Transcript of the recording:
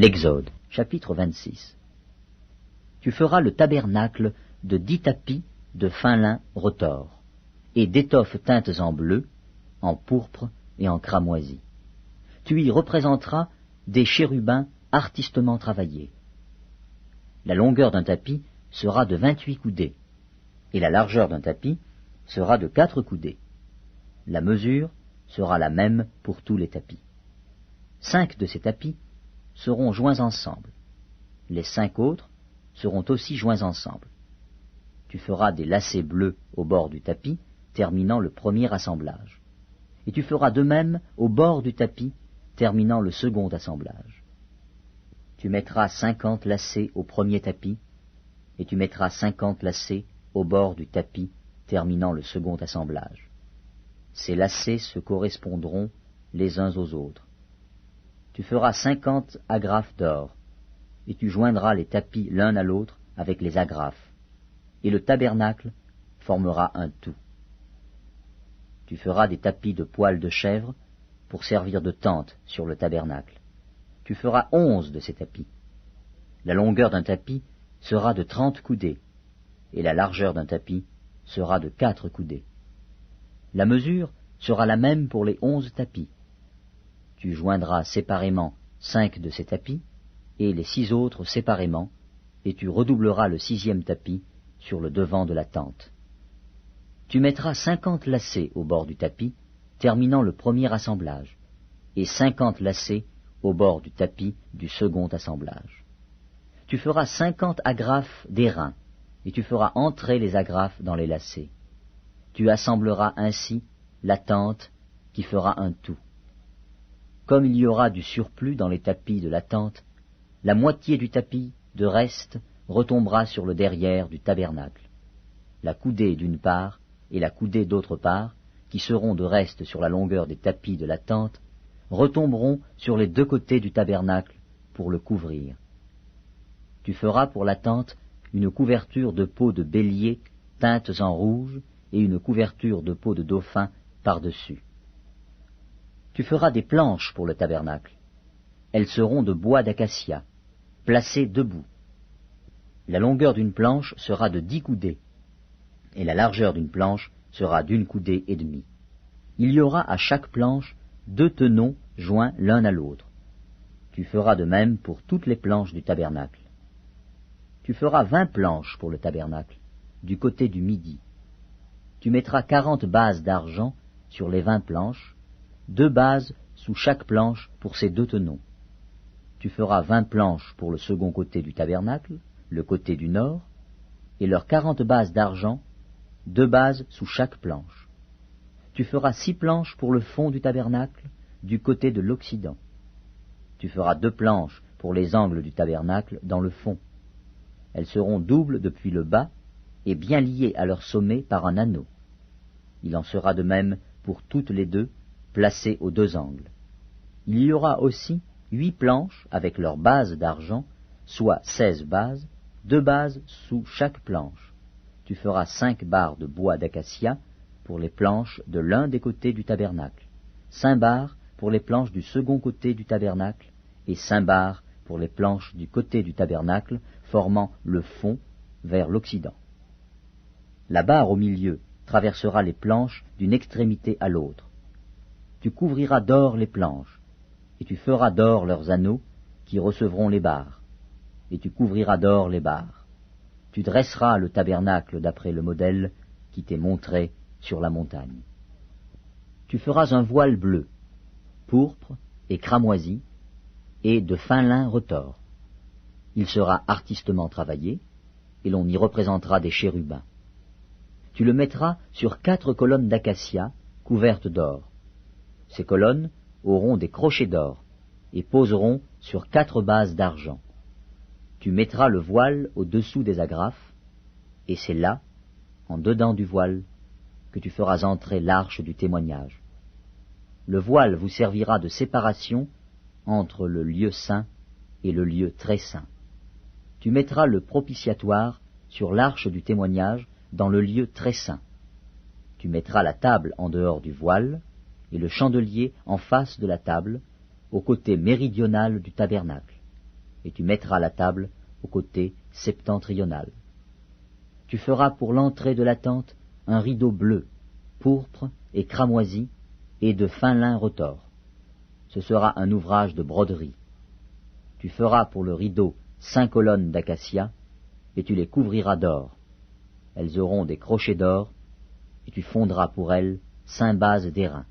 L'Exode, chapitre 26. Tu feras le tabernacle de 10 tapis de fin lin retors, et d'étoffes teintes en bleu, en pourpre et en cramoisi. Tu y représenteras des chérubins artistement travaillés. La longueur d'un tapis sera de 28 coudées, et la largeur d'un tapis sera de 4 coudées. La mesure sera la même pour tous les tapis. 5 de ces tapis seront joints ensemble. Les 5 autres seront aussi joints ensemble. Tu feras des lacets bleus au bord du tapis, terminant le premier assemblage. Et tu feras de même au bord du tapis, terminant le second assemblage. Tu mettras 50 lacets au premier tapis, et tu mettras 50 lacets au bord du tapis, terminant le second assemblage. Ces lacets se correspondront les uns aux autres. Tu feras 50 agrafes d'or, et tu joindras les tapis l'un à l'autre avec les agrafes, et le tabernacle formera un tout. Tu feras des tapis de poils de chèvre pour servir de tente sur le tabernacle. Tu feras 11 de ces tapis. La longueur d'un tapis sera de 30 coudées, et la largeur d'un tapis sera de 4 coudées. La mesure sera la même pour les 11 tapis. Tu joindras séparément 5 de ces tapis, et les 6 autres séparément, et tu redoubleras le 6e tapis sur le devant de la tente. Tu mettras 50 lacets au bord du tapis, terminant le premier assemblage, et 50 lacets au bord du tapis du second assemblage. Tu feras 50 agrafes d'airain, et tu feras entrer les agrafes dans les lacets. Tu assembleras ainsi la tente qui fera un tout. Comme il y aura du surplus dans les tapis de la tente, la moitié du tapis de reste retombera sur le derrière du tabernacle. La coudée d'une part et la coudée d'autre part, qui seront de reste sur la longueur des tapis de la tente, retomberont sur les 2 côtés du tabernacle pour le couvrir. Tu feras pour la tente une couverture de peau de bélier teintes en rouge et une couverture de peau de dauphin par-dessus. Tu feras des planches pour le tabernacle. Elles seront de bois d'acacia, placées debout. La longueur d'une planche sera de 10 coudées, et la largeur d'une planche sera d'1 coudée et demie. Il y aura à chaque planche 2 tenons joints l'un à l'autre. Tu feras de même pour toutes les planches du tabernacle. Tu feras 20 planches pour le tabernacle, du côté du midi. Tu mettras 40 bases d'argent sur les 20 planches, 2 bases sous chaque planche pour ces 2 tenons. Tu feras 20 planches pour le second côté du tabernacle, le côté du nord, et leurs 40 bases d'argent, 2 bases sous chaque planche. Tu feras 6 planches pour le fond du tabernacle, du côté de l'occident. Tu feras 2 planches pour les angles du tabernacle dans le fond. Elles seront doubles depuis le bas et bien liées à leur sommet par un anneau. Il en sera de même pour toutes les 2, placées aux 2 angles. Il y aura aussi 8 planches avec leurs bases d'argent, soit 16 bases, 2 bases sous chaque planche. Tu feras 5 barres de bois d'acacia pour les planches de l'un des côtés du tabernacle, 5 barres pour les planches du second côté du tabernacle, et 5 barres pour les planches du côté du tabernacle formant le fond vers l'occident. La barre au milieu traversera les planches d'une extrémité à l'autre. Tu couvriras d'or les planches, et tu feras d'or leurs anneaux qui recevront les barres, et tu couvriras d'or les barres. Tu dresseras le tabernacle d'après le modèle qui t'est montré sur la montagne. Tu feras un voile bleu, pourpre et cramoisi, et de fin lin retors. Il sera artistement travaillé, et l'on y représentera des chérubins. Tu le mettras sur 4 colonnes d'acacia couvertes d'or. Ces colonnes auront des crochets d'or, et poseront sur 4 bases d'argent. Tu mettras le voile au-dessous des agrafes, et c'est là, en dedans du voile, que tu feras entrer l'arche du témoignage. Le voile vous servira de séparation entre le lieu saint et le lieu très saint. Tu mettras le propitiatoire sur l'arche du témoignage dans le lieu très saint. Tu mettras la table en dehors du voile, et le chandelier en face de la table, au côté méridional du tabernacle. et tu mettras la table au côté septentrional. Tu feras pour l'entrée de la tente un rideau bleu, pourpre et cramoisi, et de fin lin retors. Ce sera un ouvrage de broderie. Tu feras pour le rideau 5 colonnes d'acacia, et tu les couvriras d'or. Elles auront des crochets d'or, et tu fondras pour elles 5 bases d'airain.